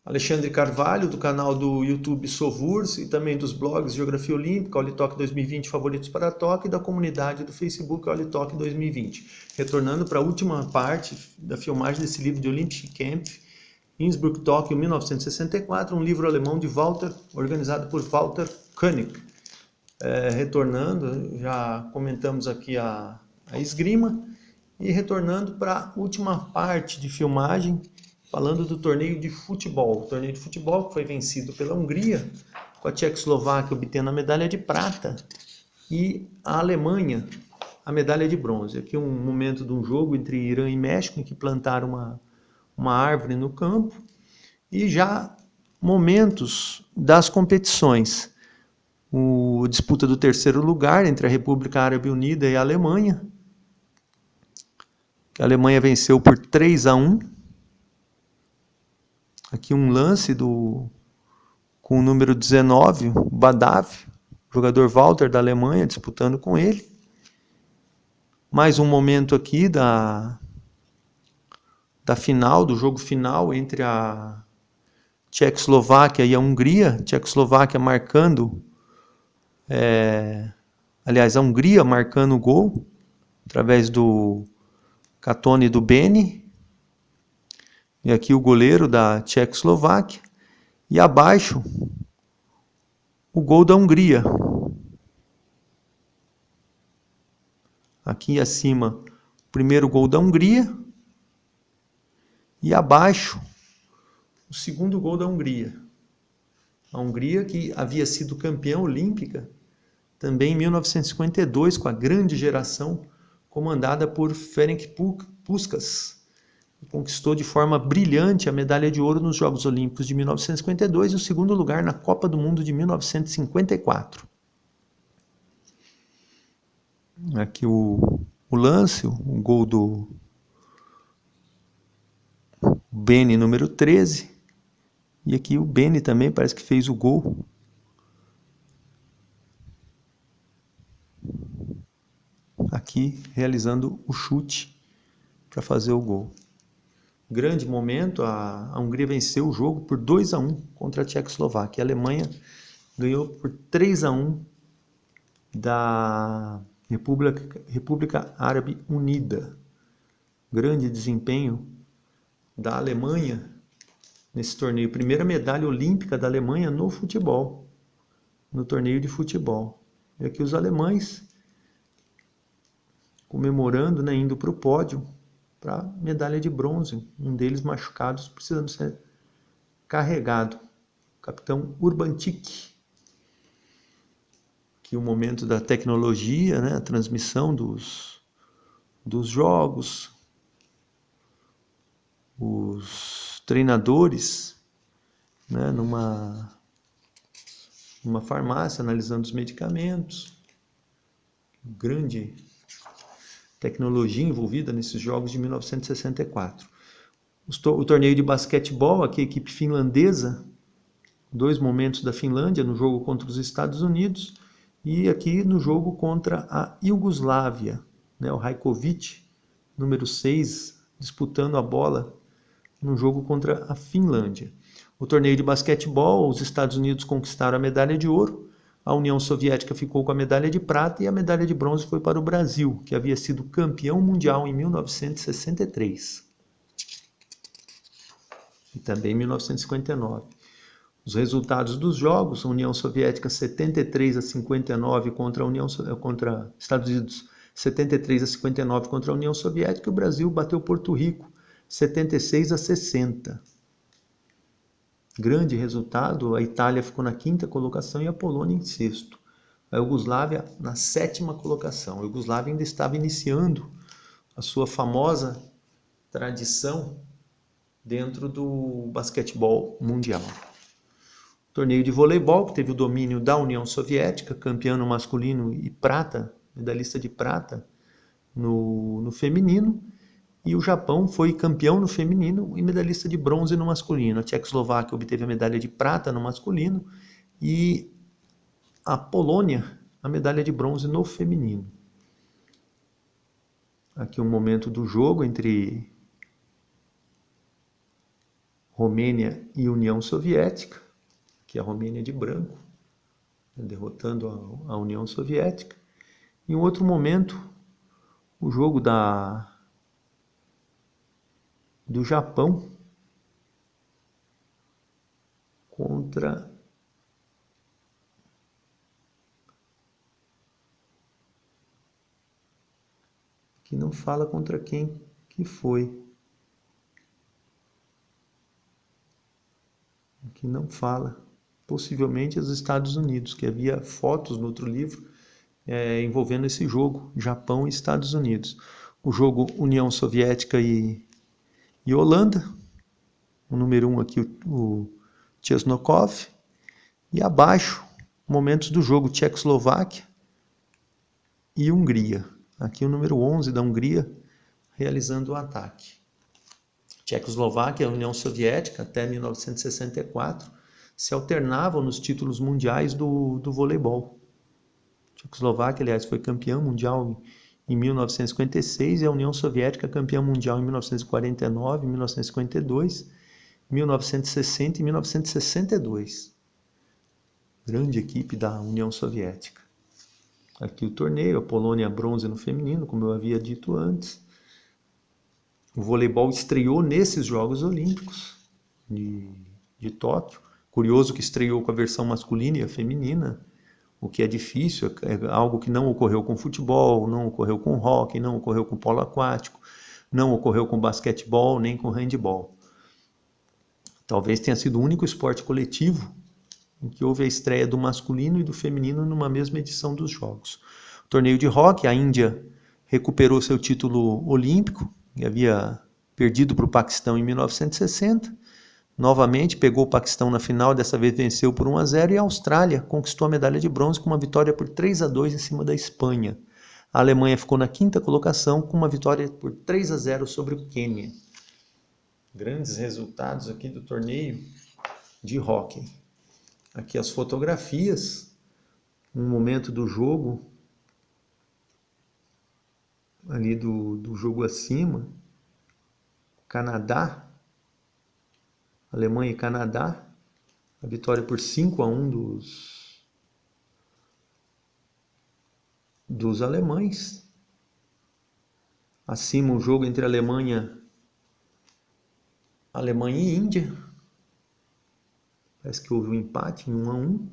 Alexandre Carvalho, do canal do YouTube Sovurs e também dos blogs Geografia Olímpica, Olitoque 2020 Favoritos para Tóquio e da comunidade do Facebook Olitoque 2020. Retornando para a última parte da filmagem desse livro de Olympic Camp, Innsbruck, Tóquio, 1964, um livro alemão de Walter, organizado por Walter Koenig. Retornando, já comentamos aqui a esgrima, e retornando para a última parte de filmagem, falando do torneio de futebol. O torneio de futebol que foi vencido pela Hungria, com a Tchecoslováquia obtendo a medalha de prata e a Alemanha a medalha de bronze. Aqui um momento de um jogo entre Irã e México, em que plantaram uma árvore no campo, e já momentos das competições. A disputa do terceiro lugar entre a República Árabe Unida e a Alemanha. A Alemanha venceu por 3-1. Aqui um lance com o número 19, o Badav, jogador Walter da Alemanha, disputando com ele. Mais um momento aqui da final, do jogo final entre a Tchecoslováquia e a Hungria. Tchecoslováquia marcando, a Hungria marcando o gol, através do Katone e do Beni. E aqui o goleiro da Tchecoslováquia. E abaixo, o gol da Hungria. Aqui acima, o primeiro gol da Hungria. E abaixo, o segundo gol da Hungria. A Hungria que havia sido campeã olímpica também em 1952, com a grande geração comandada por Ferenc Puskás. Conquistou de forma brilhante a medalha de ouro nos Jogos Olímpicos de 1952 e o segundo lugar na Copa do Mundo de 1954. Aqui o lance, o gol do Beni, número 13. E aqui o Beni também parece que fez o gol. Aqui realizando o chute para fazer o gol. Grande momento, a Hungria venceu o jogo por 2-1 contra a Tchecoslováquia. A Alemanha ganhou por 3-1 da República Árabe Unida. Grande desempenho da Alemanha nesse torneio. Primeira medalha olímpica da Alemanha no futebol, no torneio de futebol. E aqui os alemães comemorando, né, indo para o pódio, para medalha de bronze, um deles machucados, precisando ser carregado. O capitão Urbantik. Aqui o momento da tecnologia, né, a transmissão dos jogos, os treinadores, né, numa farmácia, analisando os medicamentos. Grande tecnologia envolvida nesses jogos de 1964. O torneio de basquetebol, aqui a equipe finlandesa, 2 momentos da Finlândia no jogo contra os Estados Unidos e aqui no jogo contra a Iugoslávia, né, o Rajkovic, número 6, disputando a bola no jogo contra a Finlândia. O torneio de basquetebol, os Estados Unidos conquistaram a medalha de ouro, a União Soviética ficou com a medalha de prata e a medalha de bronze foi para o Brasil, que havia sido campeão mundial em 1963. E também em 1959. Os resultados dos jogos, a União Soviética 73-59 contra Estados Unidos, 73-59 contra a União Soviética, e o Brasil bateu Porto Rico 76-60. Grande resultado, a Itália ficou na 5ª colocação e a Polônia em 6º. A Iugoslávia na 7ª colocação. A Iugoslávia ainda estava iniciando a sua famosa tradição dentro do basquetebol mundial. O torneio de voleibol, que teve o domínio da União Soviética, campeão no masculino e prata, medalhista de prata no feminino. E o Japão foi campeão no feminino e medalhista de bronze no masculino. A Tchecoslováquia obteve a medalha de prata no masculino e a Polônia a medalha de bronze no feminino. Aqui um momento do jogo entre Romênia e União Soviética, que é a Romênia de branco, derrotando a União Soviética. Em outro momento, o jogo do Japão contra que não fala contra quem que foi. Que não fala. Possivelmente os Estados Unidos, que havia fotos no outro livro envolvendo esse jogo, Japão e Estados Unidos. O jogo União Soviética e Holanda. O número 1 aqui, o Chesnokov. E abaixo, momentos do jogo Tchecoslováquia e Hungria. Aqui o número 11 da Hungria realizando o ataque. Tchecoslováquia e a União Soviética, até 1964, se alternavam nos títulos mundiais do voleibol. Tchecoslováquia, aliás, foi campeã mundial em 1956 e a União Soviética campeã mundial em 1949, 1952, 1960 e 1962. Grande equipe da União Soviética. Aqui o torneio, a Polônia bronze no feminino, como eu havia dito antes. O voleibol estreou nesses Jogos Olímpicos de Tóquio. Curioso que estreou com a versão masculina e a feminina, o que é difícil, é algo que não ocorreu com futebol, não ocorreu com hóquei, não ocorreu com polo aquático, não ocorreu com basquetebol, nem com handebol. Talvez tenha sido o único esporte coletivo em que houve a estreia do masculino e do feminino numa mesma edição dos Jogos. O torneio de hóquei, a Índia recuperou seu título olímpico, e havia perdido para o Paquistão em 1960. Novamente pegou o Paquistão na final, dessa vez venceu por 1-0, e a Austrália conquistou a medalha de bronze com uma vitória por 3-2 em cima da Espanha. A Alemanha ficou na quinta colocação com uma vitória por 3-0 sobre o Quênia. Grandes resultados aqui do torneio de hóquei. Aqui as fotografias, um momento do jogo, ali do jogo acima, Canadá, Alemanha e Canadá, a vitória por 5-1 dos alemães. Acima o jogo entre Alemanha e Índia. Parece que houve um empate em 1-1.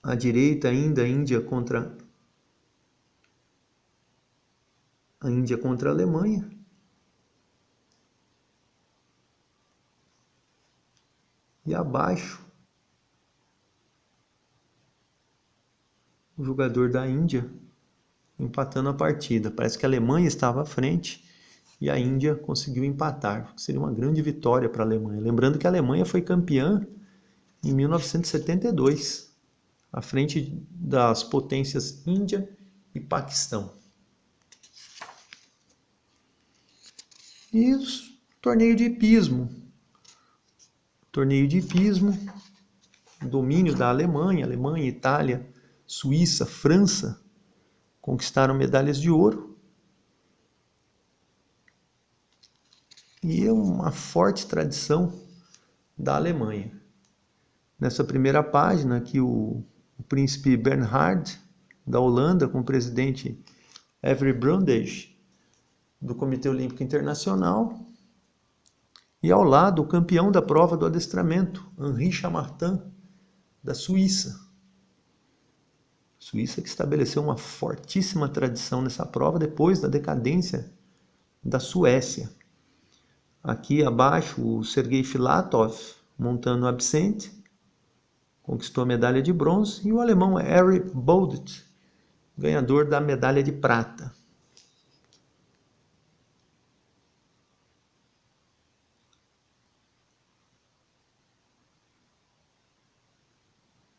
À direita ainda a Índia contra a Alemanha. E abaixo o jogador da Índia empatando a partida. Parece que a Alemanha estava à frente e a Índia conseguiu empatar. Seria uma grande vitória para a Alemanha. Lembrando que a Alemanha foi campeã em 1972, à frente das potências Índia e Paquistão. E o torneio de hipismo. Torneio de hipismo, domínio da Alemanha, Itália, Suíça, França, conquistaram medalhas de ouro. E é uma forte tradição da Alemanha. Nessa primeira página, aqui o príncipe Bernhard, da Holanda, com o presidente Avery Brundage, do Comitê Olímpico Internacional. E ao lado, o campeão da prova do adestramento, Henri Chamartin, da Suíça. Suíça que estabeleceu uma fortíssima tradição nessa prova depois da decadência da Suécia. Aqui abaixo, o Sergei Filatov, montando o absente, conquistou a medalha de bronze, e o alemão Harry Boldt, ganhador da medalha de prata.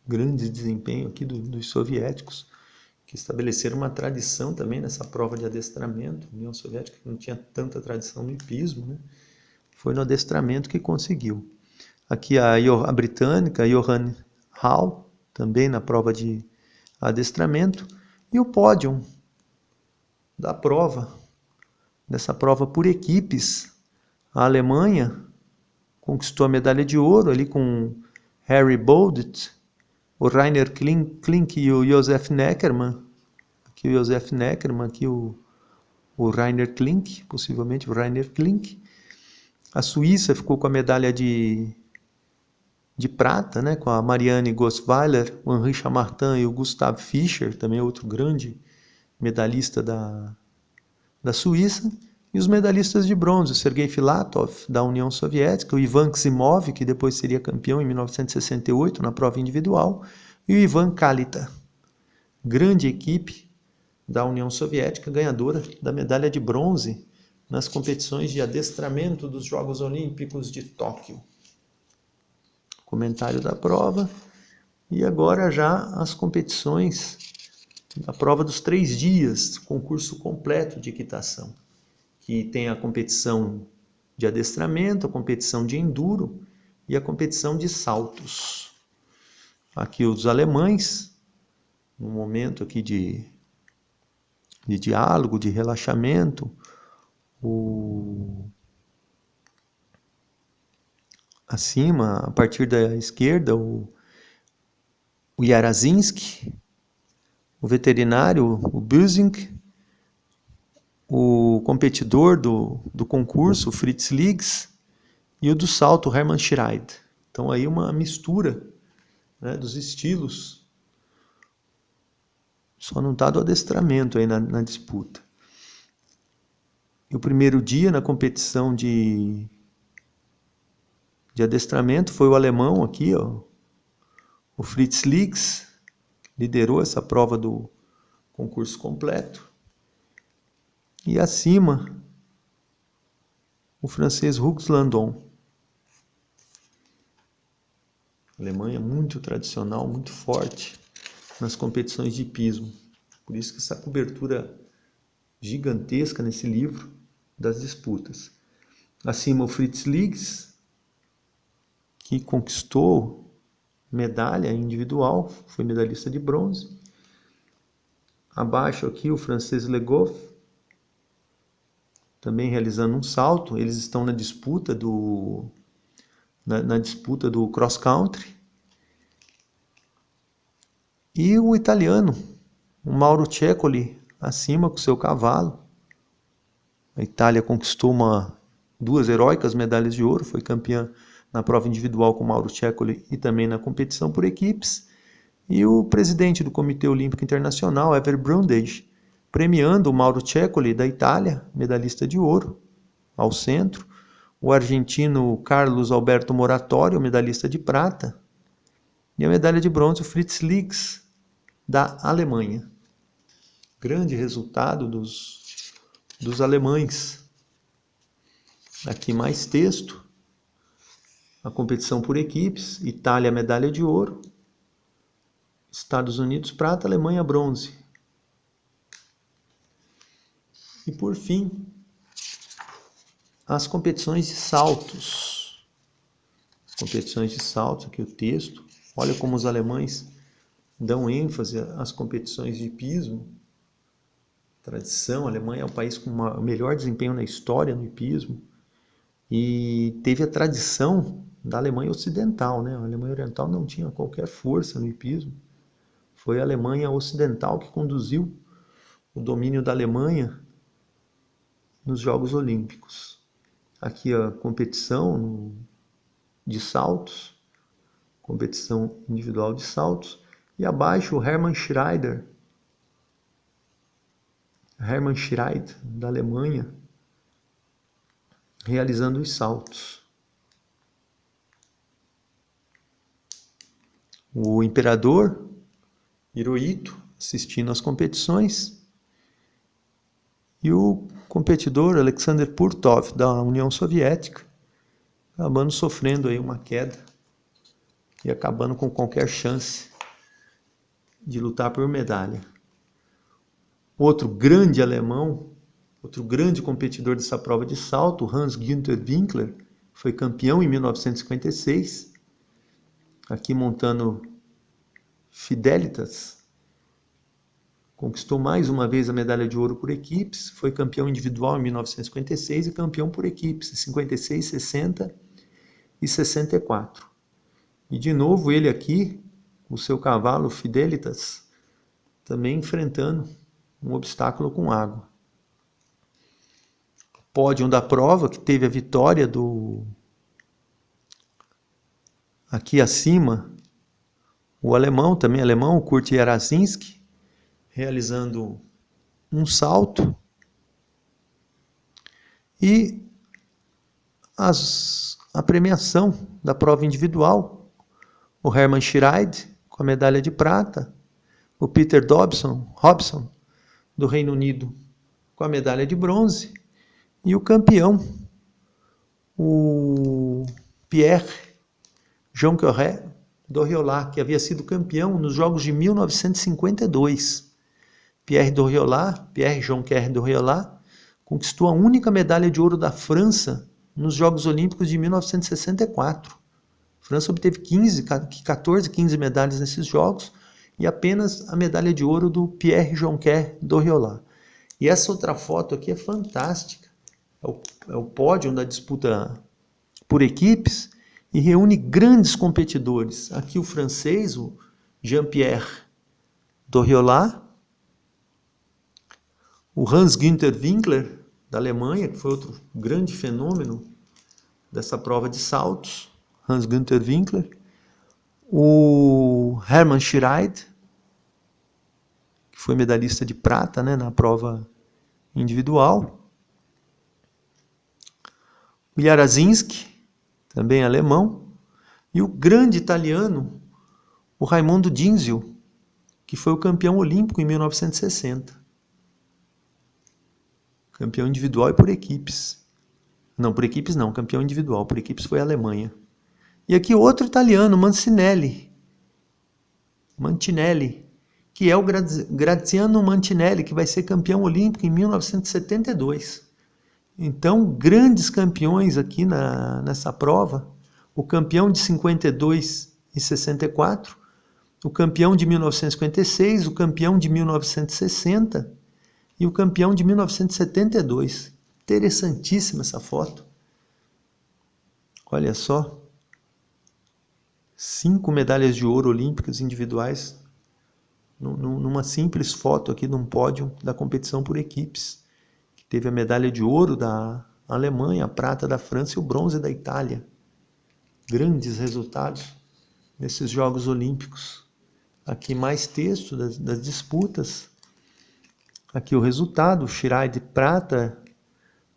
Grande desempenho aqui dos soviéticos, que estabeleceram uma tradição também nessa prova de adestramento. A União Soviética não tinha tanta tradição no hipismo, né? Foi no adestramento que conseguiu. Aqui a britânica, Johann Hall, também na prova de adestramento. E o pódio da prova, dessa prova por equipes, a Alemanha conquistou a medalha de ouro ali com Harry Boldt, o Rainer Klink e o Josef Neckermann. Aqui o Josef Neckermann, aqui o Rainer Klink, possivelmente o Rainer Klink. A Suíça ficou com a medalha de prata, né, com a Marianne Gosweiler, o Henri Chamartin e o Gustav Fischer, também outro grande medalhista da Suíça. E os medalhistas de bronze, o Sergei Filatov, da União Soviética, o Ivan Ksimov, que depois seria campeão em 1968 na prova individual, e o Ivan Kalita, grande equipe da União Soviética, ganhadora da medalha de bronze nas competições de adestramento dos Jogos Olímpicos de Tóquio. Comentário da prova. E agora já as competições da prova dos 3 dias, concurso completo de equitação, que tem a competição de adestramento, a competição de enduro e a competição de saltos. Aqui os alemães, num momento aqui de diálogo, de relaxamento, acima, a partir da esquerda, o Jarosinski, o veterinário, o Büsing, o competidor do concurso, o Fritz Liggs, e o do salto, o Hermann Schreid. Então aí uma mistura, né, dos estilos. Só não está do adestramento aí na disputa. E o primeiro dia na competição de adestramento foi o alemão aqui, ó, o Fritz Liggs, liderou essa prova do concurso completo. E acima, o francês Hugues Landon. A Alemanha é muito tradicional, muito forte nas competições de hipismo. Por isso que essa cobertura gigantesca nesse livro das disputas. Acima o Fritz Liggs, que conquistou medalha individual, foi medalhista de bronze. Abaixo aqui o francês Le Goff, também realizando um salto. Eles estão na disputa do cross country. E o italiano, o Mauro Cecoli, acima com seu cavalo. A Itália conquistou 2 heróicas medalhas de ouro, foi campeã na prova individual com Mauro Cecoli e também na competição por equipes. E o presidente do Comitê Olímpico Internacional, Ever Brundage, premiando o Mauro Cecoli da Itália, medalhista de ouro, ao centro. O argentino Carlos Alberto Moratório, medalhista de prata. E a medalha de bronze, o Fritz Liggs, da Alemanha. Grande resultado dos alemães. Aqui mais texto. A competição por equipes. Itália, medalha de ouro. Estados Unidos, prata. Alemanha, bronze. E por fim, as competições de saltos. As competições de saltos, aqui o texto. Olha como os alemães dão ênfase às competições de hipismo. Tradição, a Alemanha é o país com o melhor desempenho na história no hipismo. E teve a tradição da Alemanha Ocidental, né? A Alemanha Oriental não tinha qualquer força no hipismo. Foi a Alemanha Ocidental que conduziu o domínio da Alemanha nos Jogos Olímpicos. Aqui a competição de saltos, competição individual de saltos. E abaixo o Hermann Schreid, da Alemanha, realizando os saltos. O imperador Hirohito assistindo às competições. E o competidor Alexander Purtov, da União Soviética, acabando sofrendo aí uma queda e acabando com qualquer chance de lutar por medalha. Outro grande alemão, outro grande competidor dessa prova de salto, Hans-Günther Winkler, foi campeão em 1956, aqui montando Fidelitas, conquistou mais uma vez a medalha de ouro por equipes, foi campeão individual em 1956 e campeão por equipes em 56, 60 e 64. E de novo ele aqui, o seu cavalo Fidelitas, também enfrentando um obstáculo com água. Pódio da prova, que teve a vitória do... Aqui acima, o alemão, também alemão, o Kurt Jarasinski, realizando um salto. E a premiação da prova individual, o Hermann Schreid, com a medalha de prata, o Peter Hobson, do Reino Unido, com a medalha de bronze, e o campeão, o Pierre Jonqueret Doriolà, que havia sido campeão nos Jogos de 1952. Pierre Jonqueret Doriolà, conquistou a única medalha de ouro da França nos Jogos Olímpicos de 1964. A França obteve 15 medalhas nesses Jogos e apenas a medalha de ouro do Pierre Jonqueret Doriolà. E essa outra foto aqui é fantástica. É o pódio da disputa por equipes e reúne grandes competidores. Aqui o francês, o Jean-Pierre Doriolà, o Hans-Günther Winkler, da Alemanha, que foi outro grande fenômeno dessa prova de saltos, Hans-Günther Winkler, o Hermann Schreid, que foi medalhista de prata, né, na prova individual, o Jarasinski, também alemão, e o grande italiano, o Raimondo Dinzio, que foi o campeão olímpico em 1960. Campeão individual e por equipes. Não, por equipes não, campeão individual, por equipes foi a Alemanha. E aqui outro italiano, Mancinelli, que é o Graziano Mancinelli, que vai ser campeão olímpico em 1972. Então, grandes campeões aqui nessa prova, o campeão de 52 e 64, o campeão de 1956, o campeão de 1960 e o campeão de 1972. Interessantíssima essa foto. Olha só, 5 medalhas de ouro olímpicas individuais numa simples foto aqui num pódio da competição por equipes. Teve a medalha de ouro da Alemanha, a prata da França e o bronze da Itália. Grandes resultados nesses Jogos Olímpicos. Aqui mais texto das disputas. Aqui o resultado, o Schreid de prata,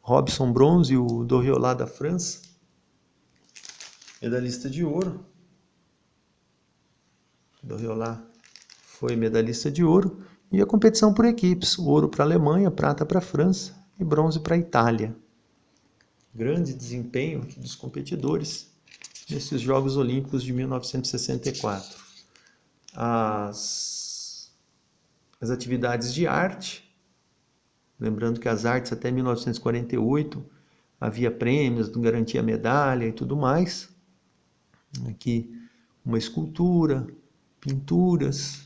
Hobson bronze e o Doriolà da França. Medalhista de ouro. Doriolà foi medalhista de ouro. E a competição por equipes, ouro para a Alemanha, prata para a França e bronze para a Itália. Grande desempenho dos competidores nesses Jogos Olímpicos de 1964. As atividades de arte, lembrando que as artes até 1948 havia prêmios, garantia medalha e tudo mais. Aqui uma escultura, pinturas,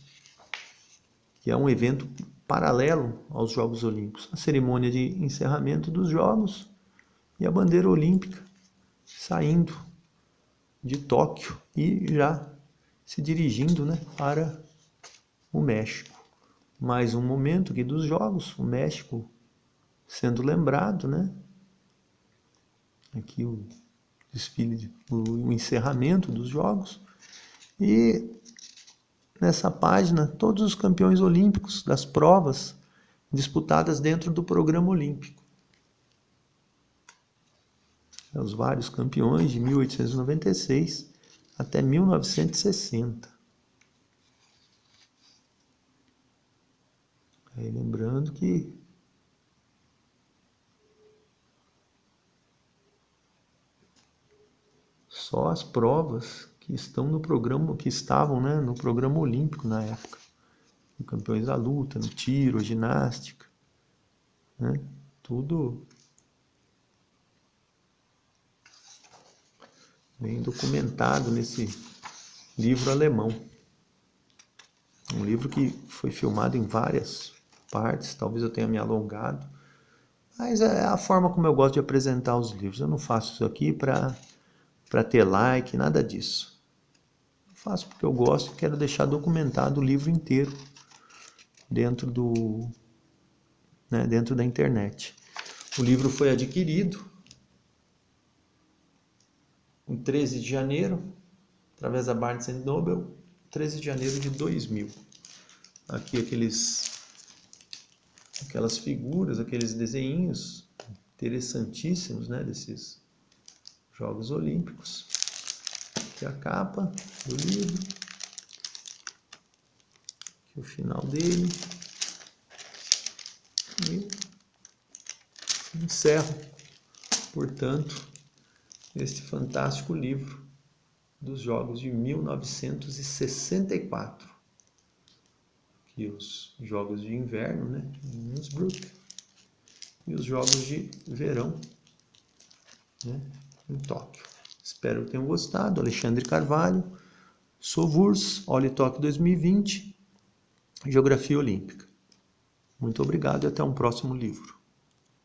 que é um evento paralelo aos Jogos Olímpicos. A cerimônia de encerramento dos Jogos e a bandeira olímpica saindo de Tóquio e já se dirigindo, né, para o México. Mais um momento aqui dos Jogos, o México sendo lembrado, né? Aqui o desfile, o encerramento dos Jogos. E nessa página, todos os campeões olímpicos das provas disputadas dentro do programa olímpico. Os vários campeões de 1896 até 1960. Aí, lembrando que só as provas que estão no programa, que estavam, né, no programa olímpico na época. Campeões da luta, no tiro, ginástica, né? Tudo bem documentado nesse livro alemão. Um livro que foi filmado em várias partes, talvez eu tenha me alongado, mas é a forma como eu gosto de apresentar os livros. Eu não faço isso aqui para ter like, nada disso. Eu faço porque eu gosto e quero deixar documentado o livro inteiro dentro dentro da internet. O livro foi adquirido em 13 de janeiro, através da Barnes & Noble, 13 de janeiro de 2000. Aqui aquelas figuras, aqueles desenhinhos interessantíssimos, né, desses Jogos Olímpicos. Aqui a capa do livro. Aqui o final dele. E encerro, portanto, este fantástico livro dos Jogos de 1964. Aqui os Jogos de Inverno, né, em Innsbruck, e os Jogos de Verão, né, em Tóquio. Espero que tenham gostado. Alexandre Carvalho, Sovurs, Olitok 2020, Geografia Olímpica. Muito obrigado e até um próximo livro.